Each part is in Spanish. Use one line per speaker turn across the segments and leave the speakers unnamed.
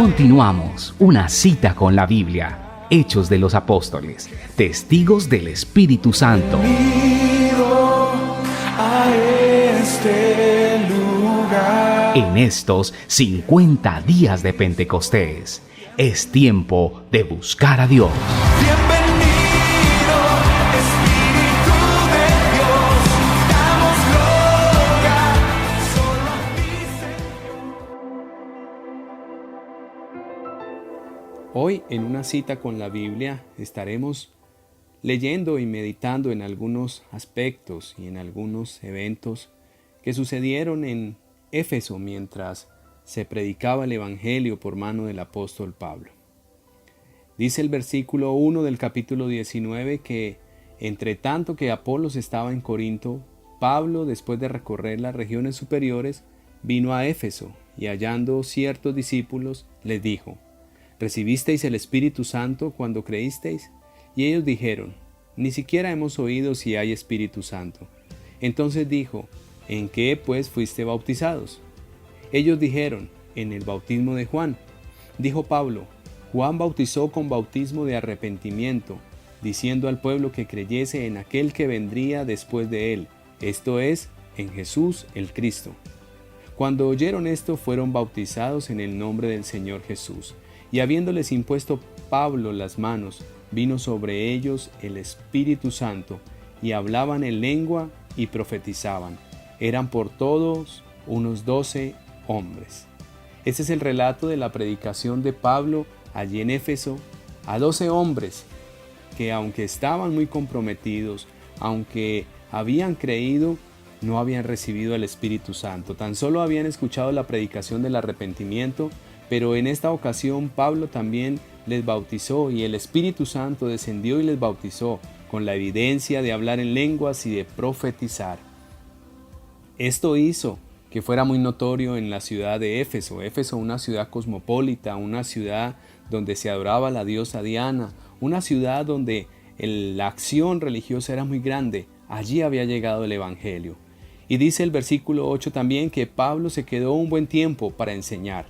Continuamos, una cita con la Biblia, Hechos de los Apóstoles, testigos del Espíritu Santo.
Bienvenido a este lugar.
En estos 50 días de Pentecostés, es tiempo de buscar a Dios.
Bienvenido, Espíritu de Dios. Damos gloria solo a ti, Señor.
Hoy, en una cita con la Biblia, estaremos leyendo y meditando en algunos aspectos y en algunos eventos que sucedieron en Éfeso mientras se predicaba el Evangelio por mano del apóstol Pablo. Dice el versículo 1 del capítulo 19 que, entre tanto que Apolos estaba en Corinto, Pablo, después de recorrer las regiones superiores, vino a Éfeso y hallando ciertos discípulos, les dijo: ¿Recibisteis el Espíritu Santo cuando creísteis? Y ellos dijeron: Ni siquiera hemos oído si hay Espíritu Santo. Entonces dijo: ¿En qué pues fuiste bautizados? Ellos dijeron: En el bautismo de Juan. Dijo Pablo: Juan bautizó con bautismo de arrepentimiento, diciendo al pueblo que creyese en aquel que vendría después de él, esto es, en Jesús el Cristo. Cuando oyeron esto, fueron bautizados en el nombre del Señor Jesús. Y habiéndoles impuesto Pablo las manos, vino sobre ellos el Espíritu Santo, y hablaban en lengua y profetizaban. Eran por todos unos 12 hombres. Este es el relato de la predicación de Pablo allí en Éfeso a 12 hombres que, aunque estaban muy comprometidos, aunque habían creído, no habían recibido el Espíritu Santo. Tan solo habían escuchado la predicación del arrepentimiento, pero en esta ocasión Pablo también les bautizó y el Espíritu Santo descendió y les bautizó con la evidencia de hablar en lenguas y de profetizar. Esto hizo que fuera muy notorio en la ciudad de Éfeso. Éfeso, una ciudad cosmopolita, una ciudad donde se adoraba a la diosa Diana, una ciudad donde la acción religiosa era muy grande. Allí había llegado el Evangelio. Y dice el versículo 8 también que Pablo se quedó un buen tiempo para enseñar.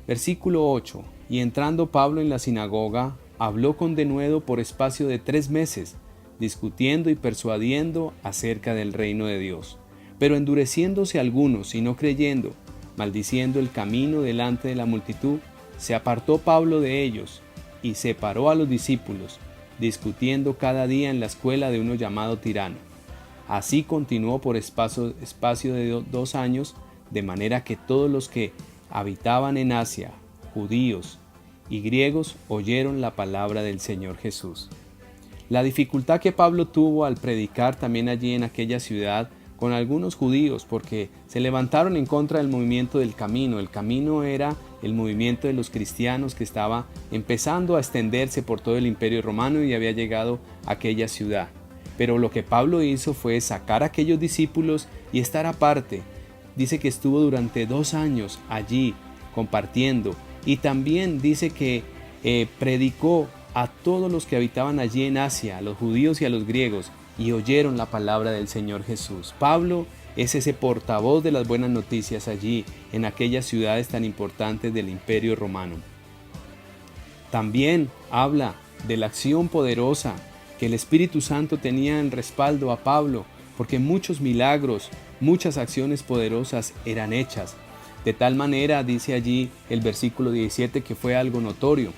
Versículo 8: Y entrando Pablo en la sinagoga, habló con denuedo por espacio de 3 meses, discutiendo y persuadiendo acerca del reino de Dios. Pero endureciéndose algunos y no creyendo, maldiciendo el camino delante de la multitud, se apartó Pablo de ellos y separó a los discípulos, discutiendo cada día en la escuela de uno llamado Tirano. Así continuó por espacio de 2 años, de manera que todos los que habitaban en Asia, judíos y griegos, oyeron la palabra del Señor Jesús. La dificultad que Pablo tuvo al predicar también allí en aquella ciudad con algunos judíos, porque se levantaron en contra del movimiento del camino. El camino era el movimiento de los cristianos que estaba empezando a extenderse por todo el imperio romano y había llegado a aquella ciudad. Pero lo que Pablo hizo fue sacar a aquellos discípulos y estar aparte. Dice que estuvo durante 2 años allí compartiendo, y también dice que predicó a todos los que habitaban allí en Asia, a los judíos y a los griegos, y oyeron la palabra del Señor Jesús. Pablo es ese portavoz de las buenas noticias allí, en aquellas ciudades tan importantes del Imperio Romano. También habla de la acción poderosa que el Espíritu Santo tenía en respaldo a Pablo, porque muchos milagros, muchas acciones poderosas eran hechas. De tal manera, dice allí el versículo 17, que fue algo notorio.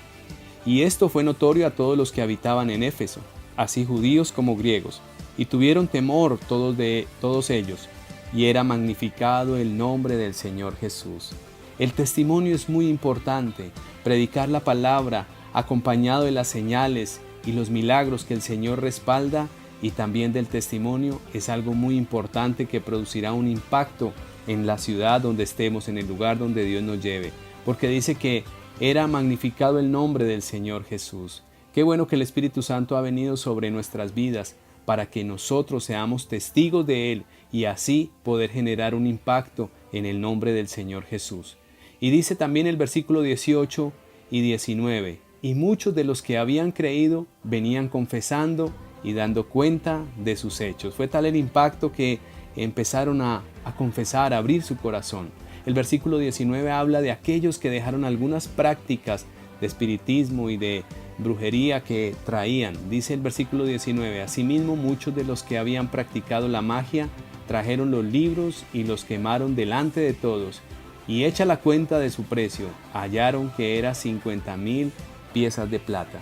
Y esto fue notorio a todos los que habitaban en Éfeso, así judíos como griegos, y tuvieron temor todos ellos, y era magnificado el nombre del Señor Jesús. El testimonio es muy importante, predicar la palabra acompañado de las señales y los milagros que el Señor respalda, y también del testimonio, es algo muy importante que producirá un impacto en la ciudad donde estemos, en el lugar donde Dios nos lleve, porque dice que era magnificado el nombre del Señor Jesús. Qué bueno que el Espíritu Santo ha venido sobre nuestras vidas para que nosotros seamos testigos de Él y así poder generar un impacto en el nombre del Señor Jesús. Y dice también el versículo 18 y 19, y muchos de los que habían creído venían confesando y dando cuenta de sus hechos. Fue tal el impacto que empezaron a confesar, a abrir su corazón. El versículo 19 habla de aquellos que dejaron algunas prácticas de espiritismo y de brujería que traían. Dice el versículo 19, asimismo muchos de los que habían practicado la magia trajeron los libros y los quemaron delante de todos, y hecha la cuenta de su precio, hallaron que era 50,000 piezas de plata.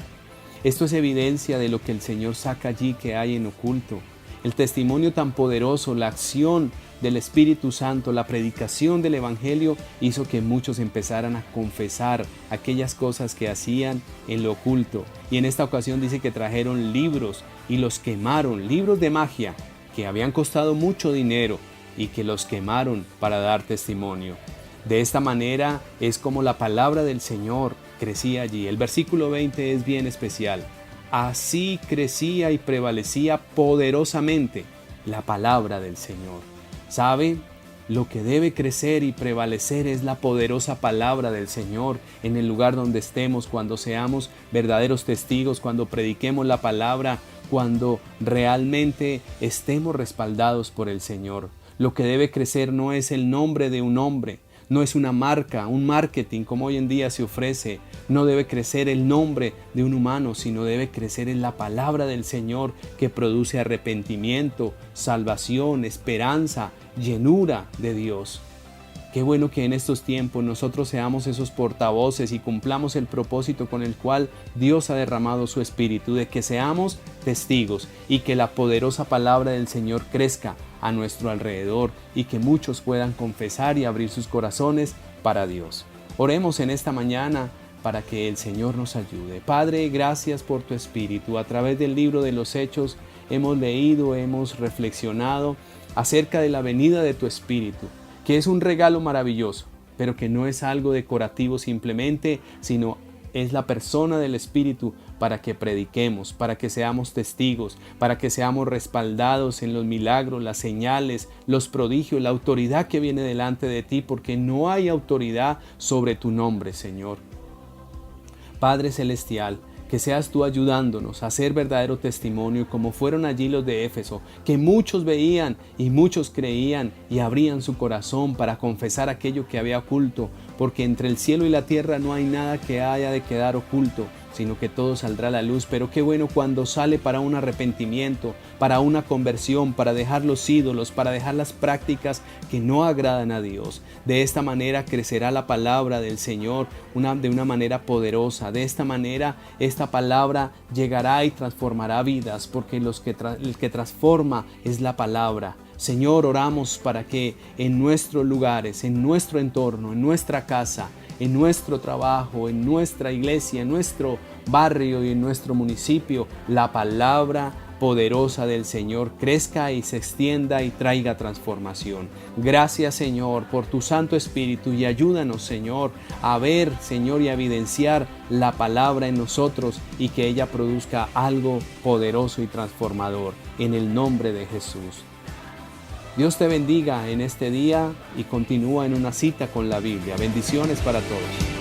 Esto es evidencia de lo que el Señor saca allí que hay en oculto. El testimonio tan poderoso, la acción del Espíritu Santo, la predicación del Evangelio hizo que muchos empezaran a confesar aquellas cosas que hacían en lo oculto. Y en esta ocasión dice que trajeron libros y los quemaron, libros de magia que habían costado mucho dinero y que los quemaron para dar testimonio. De esta manera es como la palabra del Señor crecía allí. El versículo 20 es bien especial. Así crecía y prevalecía poderosamente la palabra del Señor. ¿Sabe? Lo que debe crecer y prevalecer es la poderosa palabra del Señor en el lugar donde estemos, cuando seamos verdaderos testigos, cuando prediquemos la palabra, cuando realmente estemos respaldados por el Señor. Lo que debe crecer no es el nombre de un hombre, no es una marca, un marketing como hoy en día se ofrece. No debe crecer el nombre de un humano, sino debe crecer en la palabra del Señor que produce arrepentimiento, salvación, esperanza, llenura de Dios. Qué bueno que en estos tiempos nosotros seamos esos portavoces y cumplamos el propósito con el cual Dios ha derramado su Espíritu, de que seamos testigos y que la poderosa palabra del Señor crezca a nuestro alrededor y que muchos puedan confesar y abrir sus corazones para Dios. Oremos en esta mañana para que el Señor nos ayude. Padre, gracias por tu Espíritu. A través del libro de los Hechos hemos leído, hemos reflexionado acerca de la venida de tu Espíritu, que es un regalo maravilloso, pero que no es algo decorativo simplemente, sino es la persona del Espíritu para que prediquemos, para que seamos testigos, para que seamos respaldados en los milagros, las señales, los prodigios, la autoridad que viene delante de ti, porque no hay autoridad sobre tu nombre, Señor. Padre Celestial, que seas tú ayudándonos a hacer verdadero testimonio como fueron allí los de Éfeso, que muchos veían y muchos creían y abrían su corazón para confesar aquello que había oculto, porque entre el cielo y la tierra no hay nada que haya de quedar oculto, sino que todo saldrá a la luz. Pero qué bueno cuando sale para un arrepentimiento, para una conversión, para dejar los ídolos, para dejar las prácticas que no agradan a Dios. De esta manera crecerá la palabra del Señor de una manera poderosa. De esta manera esta palabra llegará y transformará vidas, porque el que transforma es la palabra. Señor, oramos para que en nuestros lugares, en nuestro entorno, en nuestra casa, en nuestro trabajo, en nuestra iglesia, en nuestro barrio y en nuestro municipio, la palabra poderosa del Señor crezca y se extienda y traiga transformación. Gracias, Señor, por tu Santo Espíritu, y ayúdanos, Señor, a ver, Señor, y a evidenciar la palabra en nosotros y que ella produzca algo poderoso y transformador en el nombre de Jesús. Dios te bendiga en este día y continúa en una cita con la Biblia. Bendiciones para todos.